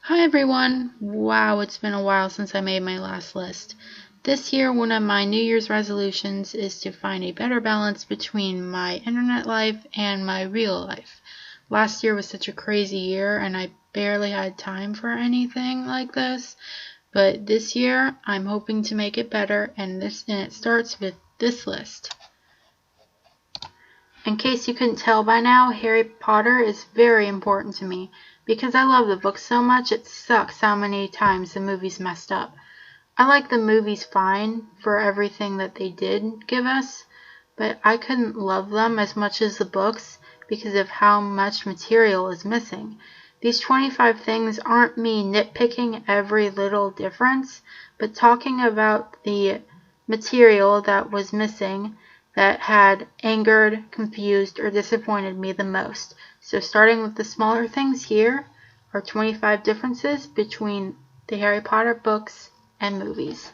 Hi everyone! Wow, it's been a while since I made my last list. This year, one of my New Year's resolutions is to find a better balance between my internet life and my real life. Last year was such a crazy year and I barely had time for anything like this, but this year I'm hoping to make it better, and it starts with this list. In case you couldn't tell by now, Harry Potter is very important to me. Because I love the books so much, it sucks how many times the movies messed up. I like the movies fine for everything that they did give us, but I couldn't love them as much as the books because of how much material is missing. These 25 things aren't me nitpicking every little difference, but talking about the material that was missing that had angered, confused, or disappointed me the most. So starting with the smaller things, here are 25 differences between the Harry Potter books and movies.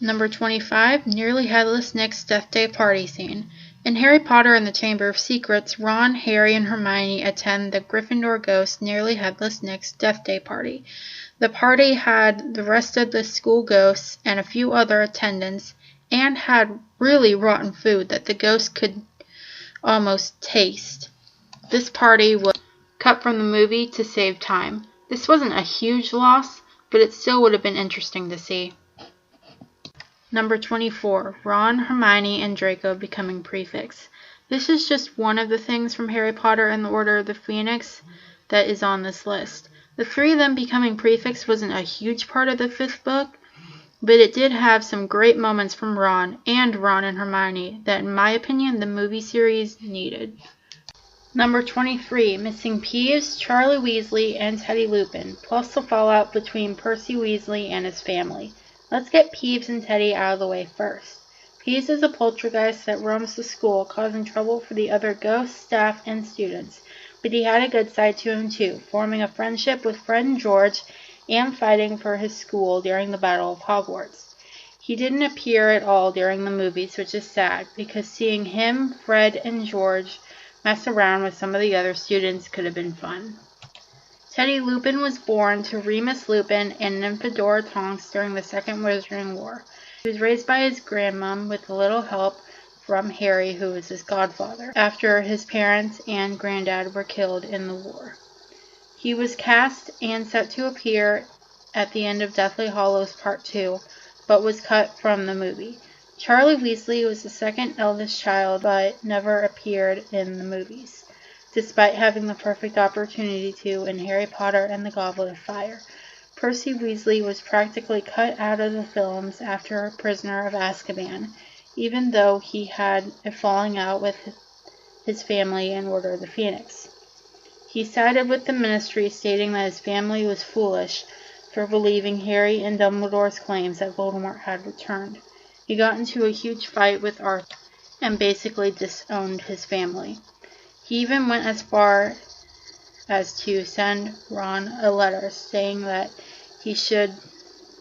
Number 25, Nearly Headless Nick's Death Day party scene. In Harry Potter and the Chamber of Secrets, Ron, Harry, and Hermione attend the Gryffindor ghost Nearly Headless Nick's Death Day party. The party had the rest of the school ghosts and a few other attendants, and had really rotten food that the ghost could almost taste. This party was cut from the movie to save time. This wasn't a huge loss, but it still would have been interesting to see. Number 24, Ron, Hermione, and Draco becoming prefects. This is just one of the things from Harry Potter and the Order of the Phoenix that is on this list. The three of them becoming prefects wasn't a huge part of the fifth book, but it did have some great moments from Ron and Hermione that, in my opinion, the movie series needed. Number 23, Missing Peeves, Charlie Weasley, and Teddy Lupin, plus the fallout between Percy Weasley and his family. Let's get Peeves and Teddy out of the way first. Peeves is a poltergeist that roams the school, causing trouble for the other ghosts, staff, and students. But he had a good side to him too, forming a friendship with Fred and George, and fighting for his school during the Battle of Hogwarts. He didn't appear at all during the movies, which is sad, because seeing him, Fred, and George mess around with some of the other students could have been fun. Teddy Lupin was born to Remus Lupin and Nymphadora Tonks during the Second Wizarding War. He was raised by his grandmom with a little help from Harry, who was his godfather, after his parents and granddad were killed in the war. He was cast and set to appear at the end of Deathly Hallows Part 2, but was cut from the movie. Charlie Weasley was the second eldest child, but never appeared in the movies, despite having the perfect opportunity to in Harry Potter and the Goblet of Fire. Percy Weasley was practically cut out of the films after Prisoner of Azkaban, even though he had a falling out with his family in Order of the Phoenix. He sided with the Ministry, stating that his family was foolish for believing Harry and Dumbledore's claims that Voldemort had returned. He got into a huge fight with Arthur and basically disowned his family. He even went as far as to send Ron a letter saying that he should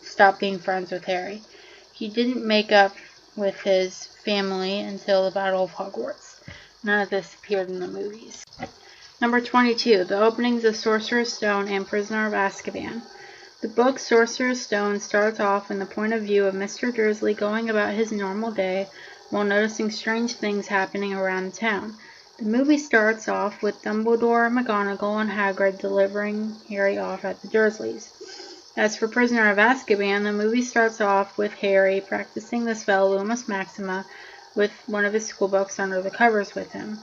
stop being friends with Harry. He didn't make up with his family until the Battle of Hogwarts. None of this appeared in the movies. Number 22, the openings of Sorcerer's Stone and Prisoner of Azkaban. The book Sorcerer's Stone starts off in the point of view of Mr. Dursley going about his normal day while noticing strange things happening around town. The movie starts off with Dumbledore, McGonagall, and Hagrid delivering Harry off at the Dursleys. As for Prisoner of Azkaban, the movie starts off with Harry practicing the spell Lumos Maxima with one of his schoolbooks under the covers with him.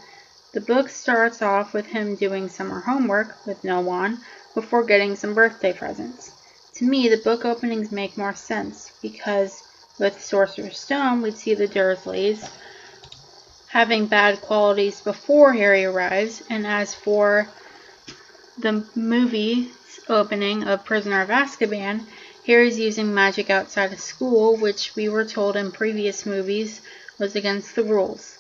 The book starts off with him doing summer homework with no one before getting some birthday presents. To me, the book openings make more sense because with Sorcerer's Stone, we'd see the Dursleys having bad qualities before Harry arrives, and as for the movie's opening of Prisoner of Azkaban, Harry's using magic outside of school, which we were told in previous movies was against the rules.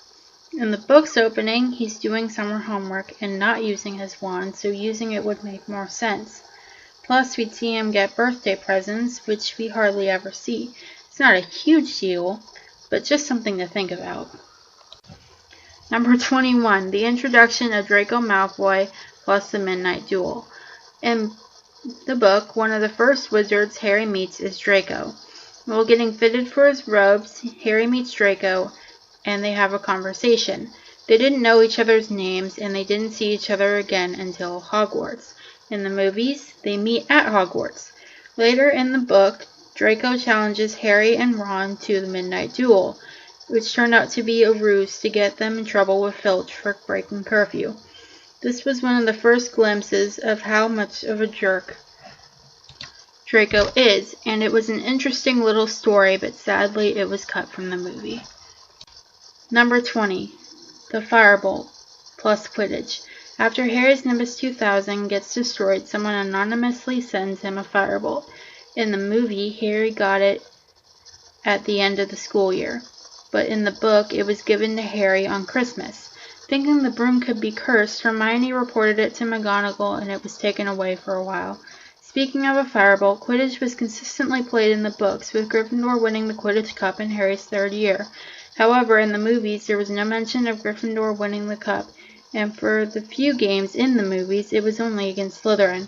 In the book's opening, he's doing summer homework and not using his wand, so using it would make more sense. Plus, we'd see him get birthday presents, which we hardly ever see. It's not a huge deal, but just something to think about. Number 21, the introduction of Draco Malfoy plus the Midnight Duel. In the book, one of the first wizards Harry meets is Draco. While getting fitted for his robes, Harry meets Draco, and they have a conversation. They didn't know each other's names, and they didn't see each other again until Hogwarts. In the movies, they meet at Hogwarts. Later in the book, Draco challenges Harry and Ron to the midnight duel, which turned out to be a ruse to get them in trouble with Filch for breaking curfew. This was one of the first glimpses of how much of a jerk Draco is, and it was an interesting little story, but sadly it was cut from the movie. Number 20. The Firebolt plus Quidditch. After Harry's Nimbus 2000 gets destroyed, someone anonymously sends him a firebolt. In the movie, Harry got it at the end of the school year, but in the book, it was given to Harry on Christmas. Thinking the broom could be cursed, Hermione reported it to McGonagall, and it was taken away for a while. Speaking of a firebolt, Quidditch was consistently played in the books, with Gryffindor winning the Quidditch Cup in Harry's third year. However, in the movies, there was no mention of Gryffindor winning the cup, and for the few games in the movies, it was only against Slytherin.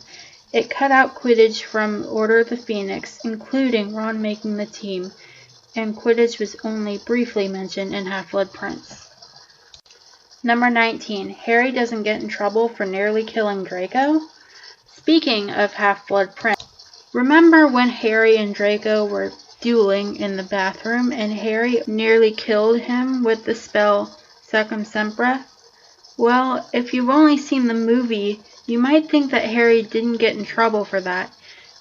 It cut out Quidditch from Order of the Phoenix, including Ron making the team, and Quidditch was only briefly mentioned in Half-Blood Prince. Number 19. Harry doesn't get in trouble for nearly killing Draco? Speaking of Half-Blood Prince, remember when Harry and Draco were dueling in the bathroom and Harry nearly killed him with the spell Secum Sempra? Well, if you've only seen the movie, you might think that Harry didn't get in trouble for that.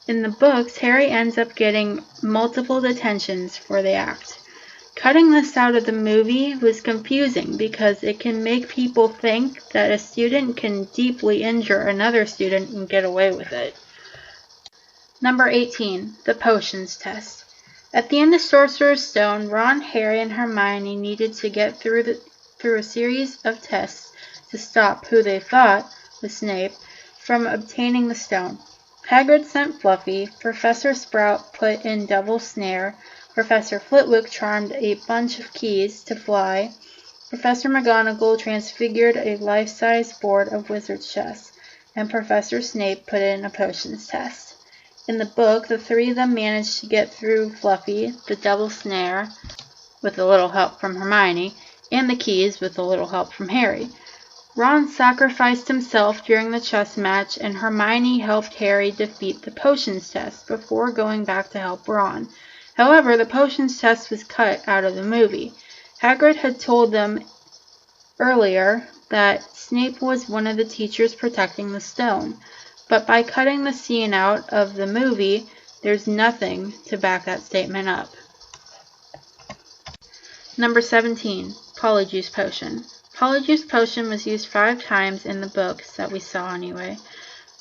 In the books, Harry ends up getting multiple detentions for the act. Cutting this out of the movie was confusing because it can make people think that a student can deeply injure another student and get away with it. Number 18. The Potions Test. At the end of Sorcerer's Stone, Ron, Harry, and Hermione needed to get through a series of tests to stop who they thought was Snape from obtaining the stone. Hagrid sent Fluffy, Professor Sprout put in Devil's Snare, Professor Flitwick charmed a bunch of keys to fly, Professor McGonagall transfigured a life-size board of wizard's chess, and Professor Snape put in a potions test. In the book, the three of them managed to get through Fluffy, the Devil's Snare, with a little help from Hermione, and the keys with a little help from Harry. Ron sacrificed himself during the chess match, and Hermione helped Harry defeat the potions test before going back to help Ron. However, the potions test was cut out of the movie. Hagrid had told them earlier that Snape was one of the teachers protecting the stone, but by cutting the scene out of the movie, there's nothing to back that statement up. Number 17. Polyjuice Potion. Polyjuice Potion was used 5 times in the books that we saw anyway.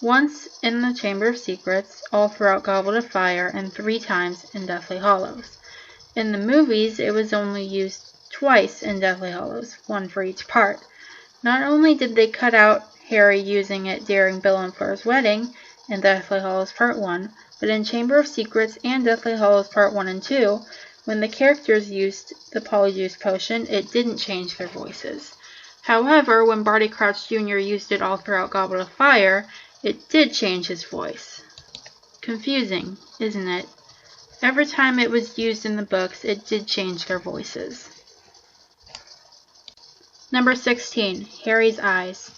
Once in the Chamber of Secrets, all throughout Goblet of Fire, and 3 times in Deathly Hallows. In the movies, it was only used twice in Deathly Hallows, 1 for each part. Not only did they cut out Harry using it during Bill and Fleur's wedding in Deathly Hallows Part 1, but in Chamber of Secrets and Deathly Hallows Part 1 and 2, when the characters used the Polyjuice Potion, it didn't change their voices. However, when Barty Crouch Jr. used it all throughout Goblet of Fire, it did change his voice. Confusing, isn't it? Every time it was used in the books, it did change their voices. Number 16. Harry's Eyes.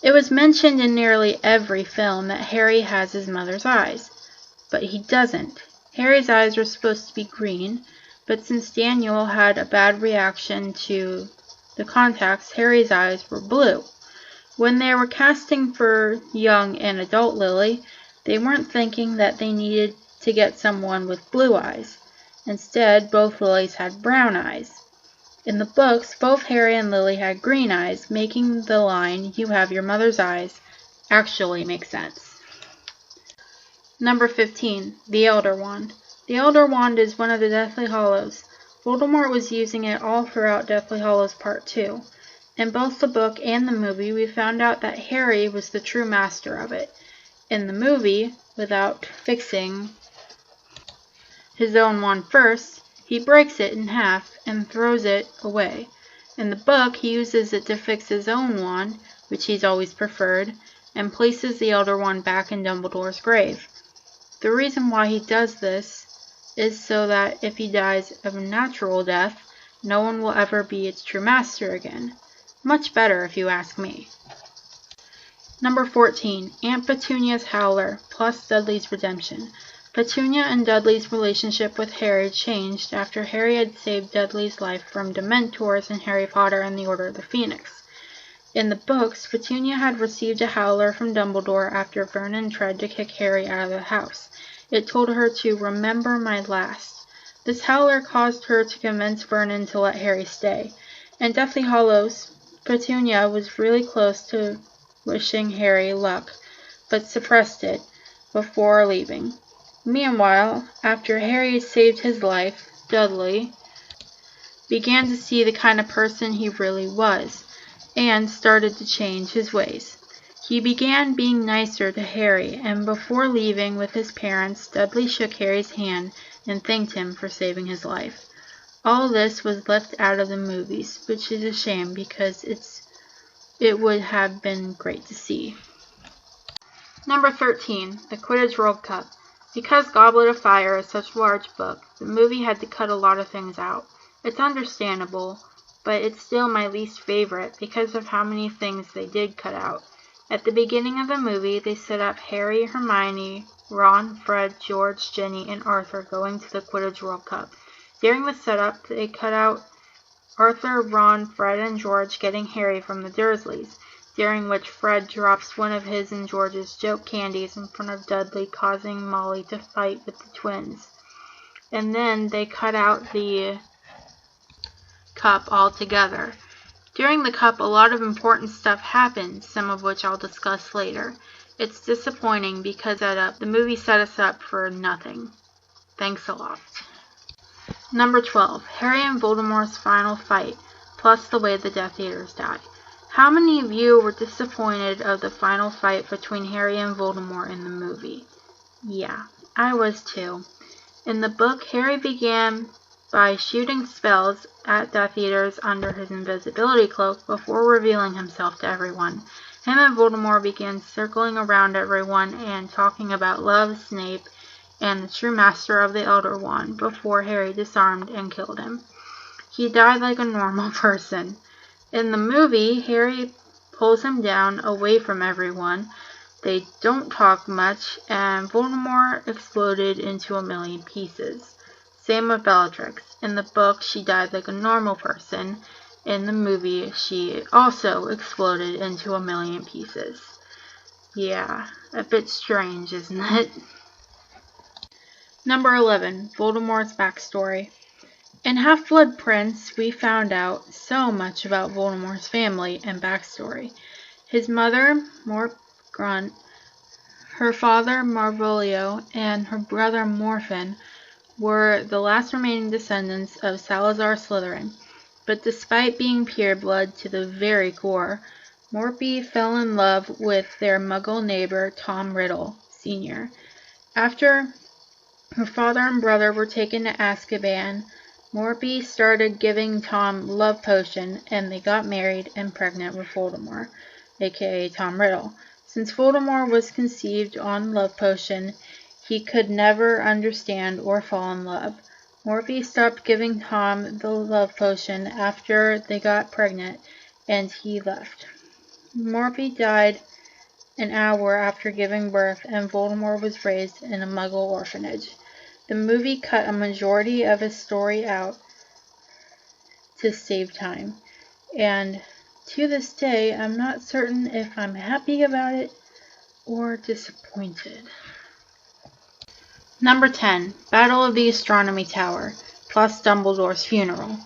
It was mentioned in nearly every film that Harry has his mother's eyes, but he doesn't. Harry's eyes were supposed to be green, but since Daniel had a bad reaction to the contacts, Harry's eyes were blue. When they were casting for young and adult Lily, they weren't thinking that they needed to get someone with blue eyes. Instead, both Lilies had brown eyes. In the books, both Harry and Lily had green eyes, making the line, "You have your mother's eyes," actually make sense. Number 15. The Elder Wand. The Elder Wand is one of the Deathly Hallows. Voldemort was using it all throughout Deathly Hallows Part 2. In both the book and the movie, we found out that Harry was the true master of it. In the movie, without fixing his own wand first, he breaks it in half and throws it away. In the book, he uses it to fix his own wand, which he's always preferred, and places the Elder Wand back in Dumbledore's grave. The reason why he does this is so that if he dies of a natural death, no one will ever be its true master again. Much better, if you ask me. Number 14. Aunt Petunia's Howler, plus Dudley's redemption. Petunia and Dudley's relationship with Harry changed after Harry had saved Dudley's life from Dementors in Harry Potter and the Order of the Phoenix. In the books, Petunia had received a howler from Dumbledore after Vernon tried to kick Harry out of the house. It told her to remember my last. This howler caused her to convince Vernon to let Harry stay. In Deathly Hallows, Petunia was really close to wishing Harry luck, but suppressed it before leaving. Meanwhile, after Harry saved his life, Dudley began to see the kind of person he really was, and started to change his ways. He began being nicer to Harry, and before leaving with his parents, Dudley shook Harry's hand and thanked him for saving his life. All this was left out of the movies, which is a shame because it would have been great to see. Number 13. The Quidditch World Cup. Because Goblet of Fire is such a large book, the movie had to cut a lot of things out. It's understandable, but it's still my least favorite because of how many things they did cut out. At the beginning of the movie, they set up Harry, Hermione, Ron, Fred, George, Ginny, and Arthur going to the Quidditch World Cup. During the setup, they cut out Arthur, Ron, Fred, and George getting Harry from the Dursleys, during which Fred drops one of his and George's joke candies in front of Dudley, causing Molly to fight with the twins. And then they cut out the cup altogether. During the cup, a lot of important stuff happens, some of which I'll discuss later. It's disappointing because the movie set us up for nothing. Thanks a lot. Number 12. Harry and Voldemort's final fight, plus the way the Death Eaters die. How many of you were disappointed of the final fight between Harry and Voldemort in the movie? Yeah, I was too. In the book, Harry began by shooting spells at Death Eaters under his invisibility cloak before revealing himself to everyone. Him and Voldemort began circling around everyone and talking about love, Snape, and the true master of the Elder Wand before Harry disarmed and killed him. He died like a normal person. In the movie, Harry pulls him down away from everyone. They don't talk much, and Voldemort exploded into a million pieces. Same with Bellatrix. In the book, she died like a normal person. In the movie, she also exploded into a million pieces. Yeah, a bit strange, isn't it? Number 11. Voldemort's backstory. In Half-Blood Prince, we found out so much about Voldemort's family and backstory. His mother, Morgaunt, her father, Malvolio, and her brother, Morphin, were the last remaining descendants of Salazar Slytherin. But despite being pureblood to the very core, Morphy fell in love with their Muggle neighbor, Tom Riddle, Sr. After her father and brother were taken to Azkaban, Morphy started giving Tom love potion, and they got married and pregnant with Voldemort, aka Tom Riddle. Since Voldemort was conceived on love potion, he could never understand or fall in love. Morphy stopped giving Tom the love potion after they got pregnant, and he left. Morphy died an hour after giving birth, and Voldemort was raised in a Muggle orphanage. The movie cut a majority of his story out to save time, and to this day, I'm not certain if I'm happy about it or disappointed. Number 10. Battle of the Astronomy Tower, plus Dumbledore's funeral.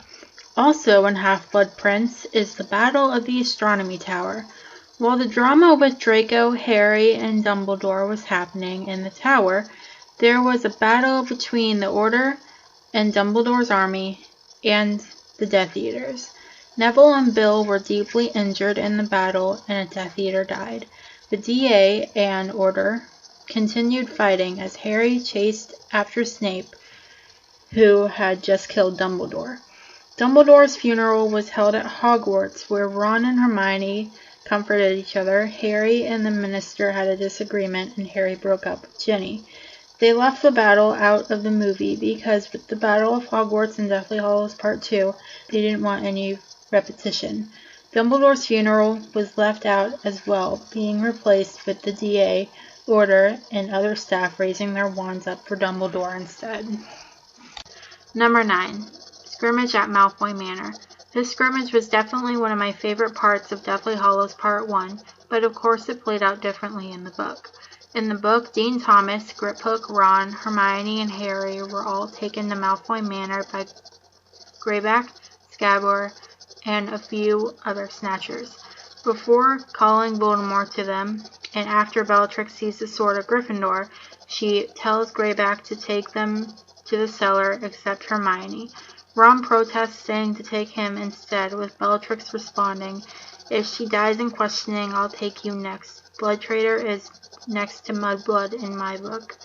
Also in Half-Blood Prince is the Battle of the Astronomy Tower. While the drama with Draco, Harry, and Dumbledore was happening in the tower, there was a battle between the Order and Dumbledore's army and the Death Eaters. Neville and Bill were deeply injured in the battle, and a Death Eater died. The DA and Order continued fighting as Harry chased after Snape, who had just killed Dumbledore. Dumbledore's funeral was held at Hogwarts, where Ron and Hermione comforted each other. Harry and the minister had a disagreement, and Harry broke up with Ginny. They left the battle out of the movie because with the Battle of Hogwarts and Deathly Hallows Part 2, they didn't want any repetition. Dumbledore's funeral was left out as well, being replaced with the DA, Order, and other staff raising their wands up for Dumbledore instead. Number 9. Scrimmage at Malfoy Manor. This scrimmage was definitely one of my favorite parts of Deathly Hallows Part 1, but of course it played out differently in the book. In the book, Dean Thomas, Griphook, Ron, Hermione, and Harry were all taken to Malfoy Manor by Greyback, Scabbor, and a few other Snatchers. Before calling Voldemort to them, and after Bellatrix sees the sword of Gryffindor, she tells Greyback to take them to the cellar except Hermione. Ron protests, saying to take him instead, with Bellatrix responding, "If she dies in questioning, I'll take you next. Blood Traitor is next to Mudblood in my book."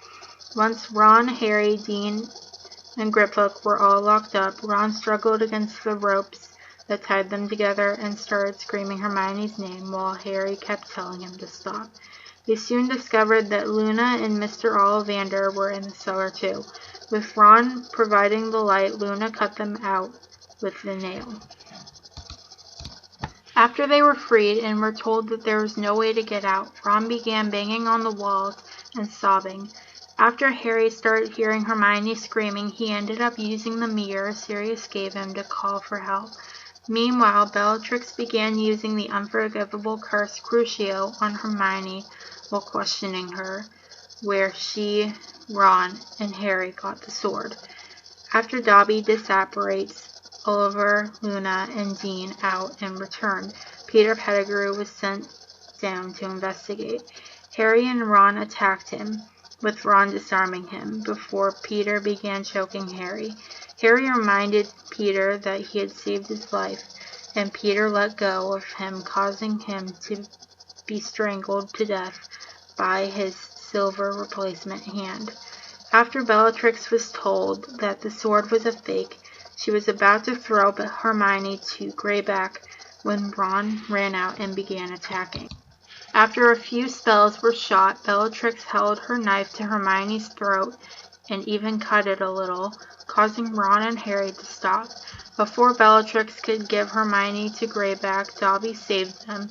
Once Ron, Harry, Dean, and Griphook were all locked up, Ron struggled against the ropes that tied them together and started screaming Hermione's name while Harry kept telling him to stop. They soon discovered that Luna and Mr. Ollivander were in the cellar too. With Ron providing the light, Luna cut them out with the nail. After they were freed and were told that there was no way to get out, Ron began banging on the walls and sobbing. After Harry started hearing Hermione screaming, he ended up using the mirror Sirius gave him to call for help. Meanwhile, Bellatrix began using the unforgivable curse Crucio on Hermione while questioning her, where she, Ron, and Harry got the sword. After Dobby disapparates Oliver, Luna, and Dean out and returned, Peter Pettigrew was sent down to investigate. Harry and Ron attacked him, with Ron disarming him, before Peter began choking Harry. Harry reminded Peter that he had saved his life, and Peter let go of him, causing him to be strangled to death by his silver replacement hand. After Bellatrix was told that the sword was a fake, she was about to throw Hermione to Greyback when Ron ran out and began attacking. After a few spells were shot, Bellatrix held her knife to Hermione's throat and even cut it a little, causing Ron and Harry to stop. Before Bellatrix could give Hermione to Greyback, Dobby saved them,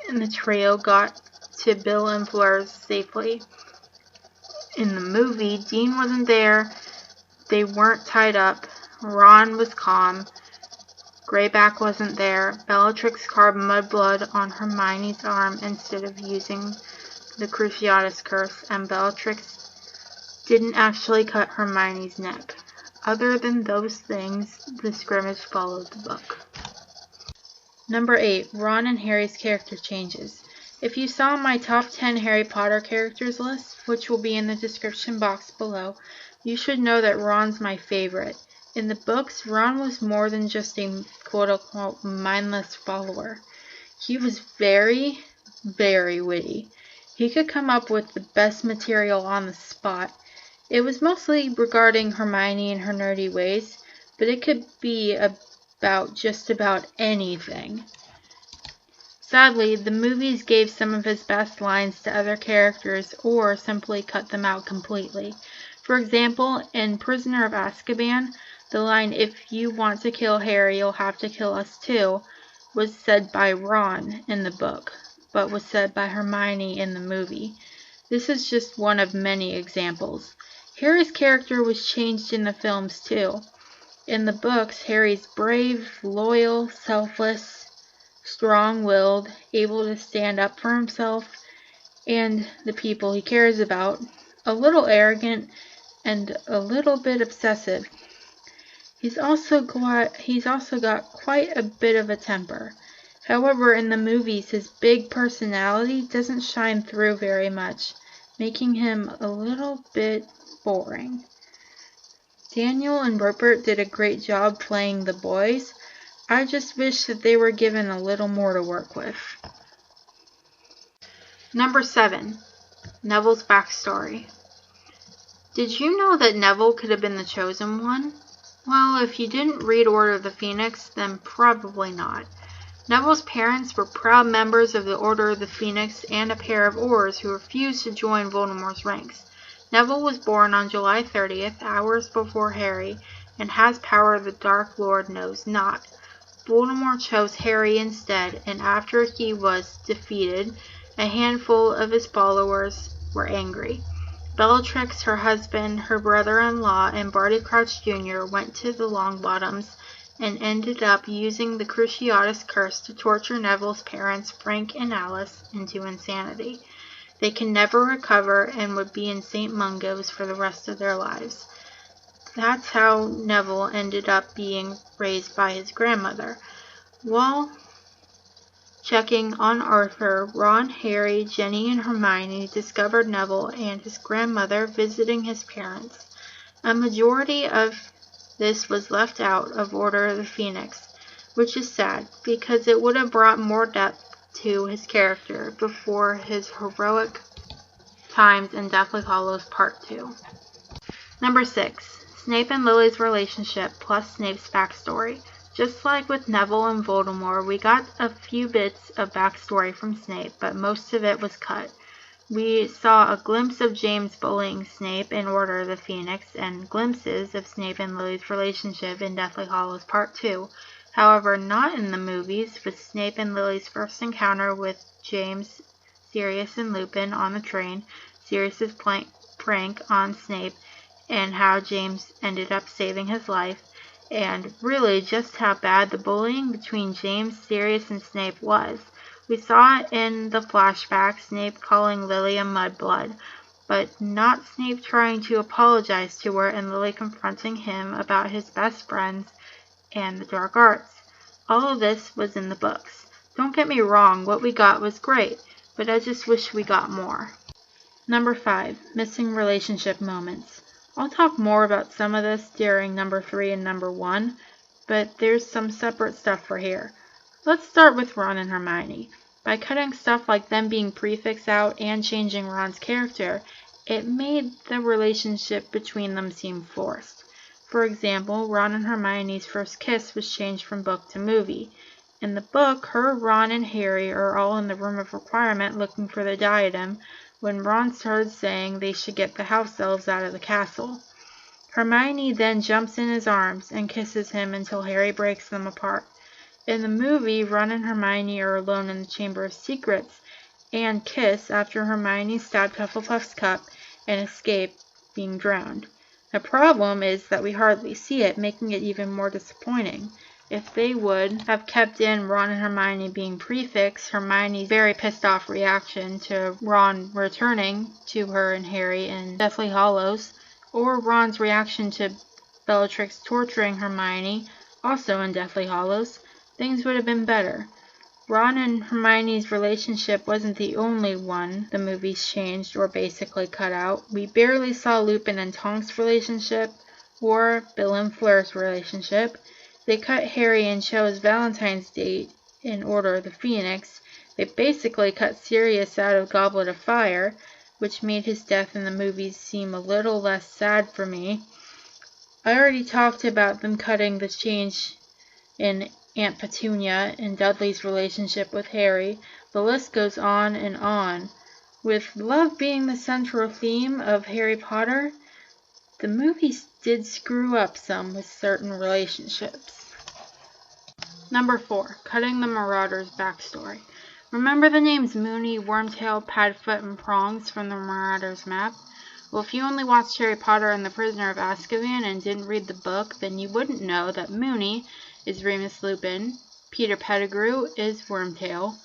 and the trio got to Bill and Fleur safely. In the movie, Dean wasn't there, they weren't tied up, Ron was calm, Greyback wasn't there, Bellatrix carved Mudblood on Hermione's arm instead of using the Cruciatus curse, and Bellatrix didn't actually cut Hermione's neck. Other than those things, the scrimmage followed the book. Number 8. Ron and Harry's character changes. If you saw my top 10 Harry Potter characters list, which will be in the description box below, you should know that Ron's my favorite. In the books, Ron was more than just a quote-unquote mindless follower. He was very, very witty. He could come up with the best material on the spot. It was mostly regarding Hermione and her nerdy ways, but it could be about just about anything. Sadly, the movies gave some of his best lines to other characters or simply cut them out completely. For example, in Prisoner of Azkaban, the line, "If you want to kill Harry, you'll have to kill us too," was said by Ron in the book, but was said by Hermione in the movie. This is just one of many examples. Harry's character was changed in the films too. In the books, Harry's brave, loyal, selfless, strong-willed, able to stand up for himself and the people he cares about, a little arrogant, and a little bit obsessive. He's also got quite a bit of a temper. However, in the movies, his big personality doesn't shine through very much, making him a little bit boring. Daniel and Rupert did a great job playing the boys. I just wish that they were given a little more to work with. Number 7. Neville's backstory. Did you know that Neville could have been the chosen one? Well, if you didn't read Order of the Phoenix, then probably not. Neville's parents were proud members of the Order of the Phoenix and a pair of Aurors who refused to join Voldemort's ranks. Neville was born on July 30th, hours before Harry, and has power the Dark Lord knows not. Voldemort chose Harry instead, and after he was defeated, a handful of his followers were angry. Bellatrix, her husband, her brother-in-law, and Barty Crouch Jr. went to the Longbottoms and ended up using the Cruciatus Curse to torture Neville's parents, Frank and Alice, into insanity. They can never recover and would be in St. Mungo's for the rest of their lives. That's how Neville ended up being raised by his grandmother. While checking on Arthur, Ron, Harry, Ginny, and Hermione discovered Neville and his grandmother visiting his parents. A majority of this was left out of Order of the Phoenix, which is sad because it would have brought more depth to his character before his heroic times in Deathly Hallows Part 2. Number 6. Snape and Lily's relationship plus Snape's backstory. Just like with Neville and Voldemort, we got a few bits of backstory from Snape, but most of it was cut. We saw a glimpse of James bullying Snape in Order of the Phoenix, and glimpses of Snape and Lily's relationship in Deathly Hallows Part 2. However, not in the movies, with Snape and Lily's first encounter with James, Sirius, and Lupin on the train, Sirius's prank on Snape, and how James ended up saving his life, and really just how bad the bullying between James, Sirius, and Snape was. We saw it in the flashback, Snape calling Lily a mudblood, but not Snape trying to apologize to her and Lily confronting him about his best friends and the dark arts. All of this was in the books. Don't get me wrong, what we got was great, but I just wish we got more. Number 5. Missing relationship moments. I'll talk more about some of this during number 3 and number 1, but there's some separate stuff for here. Let's start with Ron and Hermione. By cutting stuff like them being prefix out and changing Ron's character, it made the relationship between them seem forced. For example, Ron and Hermione's first kiss was changed from book to movie. In the book, Ron, and Harry are all in the Room of Requirement looking for the diadem, when Ron started saying they should get the house elves out of the castle. Hermione then jumps in his arms and kisses him until Harry breaks them apart. In the movie, Ron and Hermione are alone in the Chamber of Secrets and kiss after Hermione stabbed Hufflepuff's cup and escape being drowned. The problem is that we hardly see it, making it even more disappointing. If they would have kept in Ron and Hermione being prefix, Hermione's very pissed off reaction to Ron returning to her and Harry in Deathly Hallows, or Ron's reaction to Bellatrix torturing Hermione, also in Deathly Hallows, things would have been better. Ron and Hermione's relationship wasn't the only one the movies changed or basically cut out. We barely saw Lupin and Tonks' relationship, or Bill and Fleur's relationship. They cut Harry and Cho's Valentine's date in Order of the Phoenix. They basically cut Sirius out of Goblet of Fire, which made his death in the movies seem a little less sad for me. I already talked about them cutting the change in Aunt Petunia and Dudley's relationship with Harry. The list goes on and on. With love being the central theme of Harry Potter, the movies did screw up some with certain relationships. Number 4. Cutting the Marauders' backstory. Remember the names Moony, Wormtail, Padfoot, and Prongs from the Marauders map? Well, if you only watched Harry Potter and the Prisoner of Azkaban and didn't read the book, then you wouldn't know that Moony is Remus Lupin, Peter Pettigrew is Wormtail,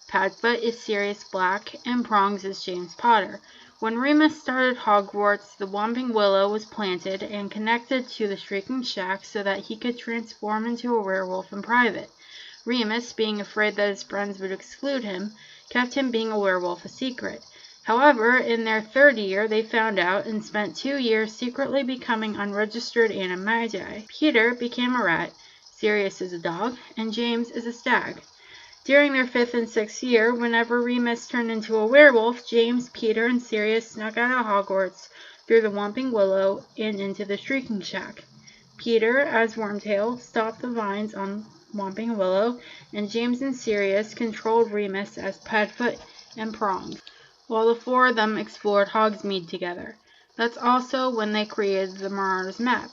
Padfoot is Sirius Black, and Prongs is James Potter. When Remus started Hogwarts, the Whomping Willow was planted and connected to the Shrieking Shack so that he could transform into a werewolf in private. Remus, being afraid that his friends would exclude him, kept him being a werewolf a secret. However, in their 3rd year, they found out and spent 2 years secretly becoming unregistered animagi. Peter became a rat, Sirius is a dog, and James is a stag. During their 5th and 6th year, whenever Remus turned into a werewolf, James, Peter, and Sirius snuck out of Hogwarts through the Whomping Willow and into the Shrieking Shack. Peter, as Wormtail, stopped the vines on Whomping Willow, and James and Sirius controlled Remus as Padfoot and Prongs, while the four of them explored Hogsmeade together. That's also when they created the Marauders map.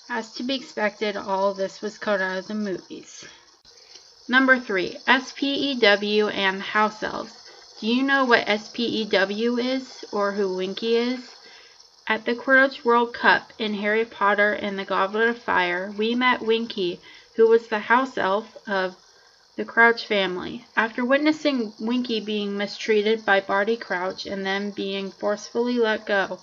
As to be expected, all of this was cut out of the movies. Number 3. SPEW and House Elves. Do you know what SPEW is, or who Winky is? At the Quidditch World Cup in Harry Potter and the Goblet of Fire, we met Winky, who was the house elf of the Crouch family. After witnessing Winky being mistreated by Barty Crouch and then being forcefully let go,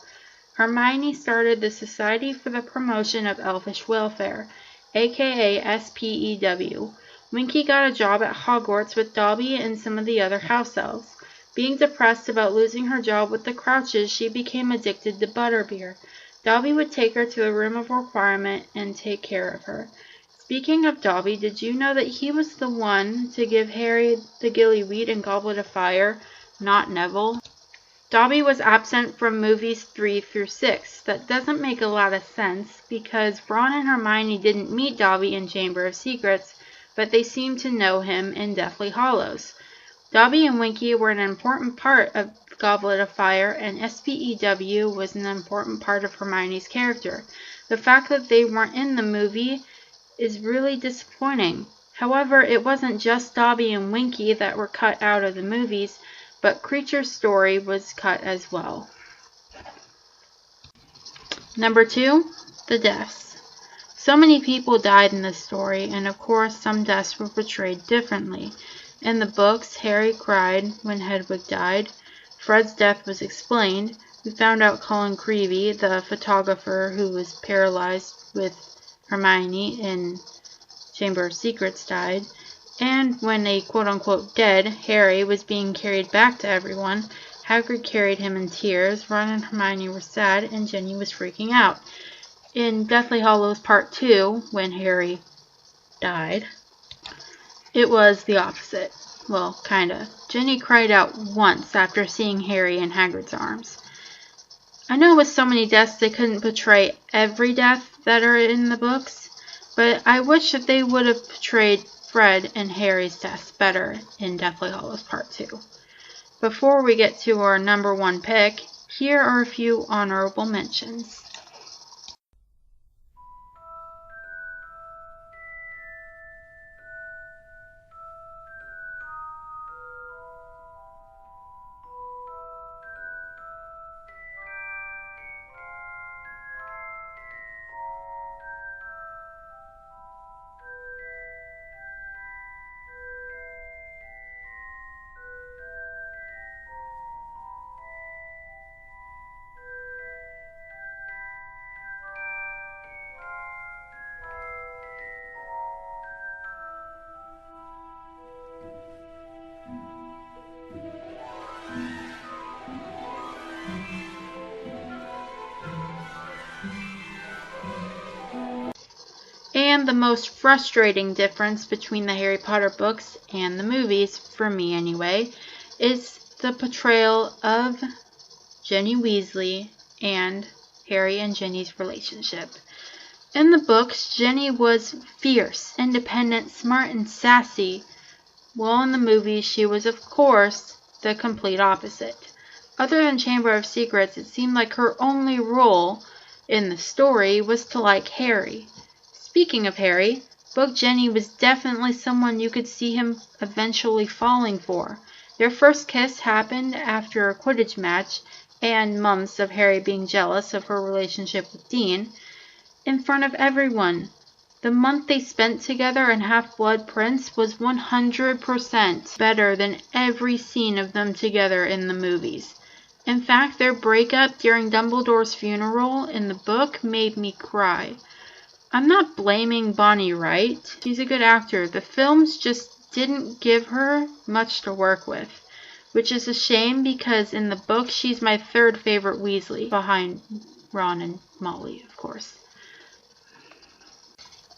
Hermione started the Society for the Promotion of Elfish Welfare, aka SPEW. Winky got a job at Hogwarts with Dobby and some of the other house elves. Being depressed about losing her job with the Crouches, she became addicted to butterbeer. Dobby would take her to a room of requirement and take care of her. Speaking of Dobby, did you know that he was the one to give Harry the gillyweed in Goblet of Fire, not Neville? Dobby was absent from movies 3 through 6. That doesn't make a lot of sense because Ron and Hermione didn't meet Dobby in Chamber of Secrets, but they seemed to know him in Deathly Hallows. Dobby and Winky were an important part of Goblet of Fire, and SPEW was an important part of Hermione's character. The fact that they weren't in the movie is really disappointing. However, it wasn't just Dobby and Winky that were cut out of the movies, but Kreacher's story was cut as well. Number 2, the deaths. So many people died in this story, and of course some deaths were portrayed differently. In the books, Harry cried when Hedwig died. Fred's death was explained. We found out Colin Creevey, the photographer who was paralyzed with Hermione in Chamber of Secrets, died. And when a quote-unquote dead Harry was being carried back to everyone, Hagrid carried him in tears, Ron and Hermione were sad, and Ginny was freaking out. In Deathly Hallows Part 2, when Harry died, it was the opposite. Well, kinda. Ginny cried out once after seeing Harry in Hagrid's arms. I know with so many deaths they couldn't portray every death that are in the books, but I wish that they would have portrayed Fred and Harry's deaths better in Deathly Hallows Part 2. Before we get to our number 1 pick, here are a few honorable mentions. And the most frustrating difference between the Harry Potter books and the movies, for me anyway, is the portrayal of Ginny Weasley and Harry and Ginny's relationship. In the books, Ginny was fierce, independent, smart, and sassy, while in the movies she was, of course, the complete opposite. Other than Chamber of Secrets, it seemed like her only role in the story was to like Harry. Speaking of Harry, Book Ginny was definitely someone you could see him eventually falling for. Their first kiss happened after a Quidditch match and months of Harry being jealous of her relationship with Dean in front of everyone. The month they spent together in Half-Blood Prince was 100% better than every scene of them together in the movies. In fact, their breakup during Dumbledore's funeral in the book made me cry. I'm not blaming Bonnie Wright. She's a good actor. The films just didn't give her much to work with, which is a shame because in the book she's my third favorite Weasley, behind Ron and Molly, of course.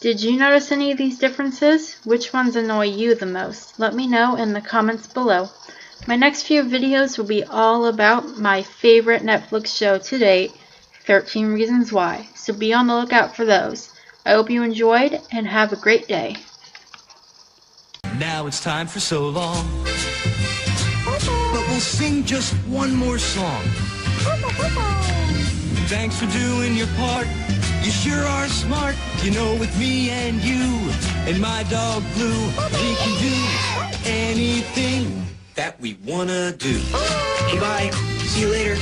Did you notice any of these differences? Which ones annoy you the most? Let me know in the comments below. My next few videos will be all about my favorite Netflix show to date, 13 Reasons Why, so be on the lookout for those. I hope you enjoyed and have a great day. Now it's time for so long. But we'll sing just one more song. Thanks for doing your part. You sure are smart. You know, with me and you and my dog Blue, we can do anything that we wanna do. Hey, bye. See you later.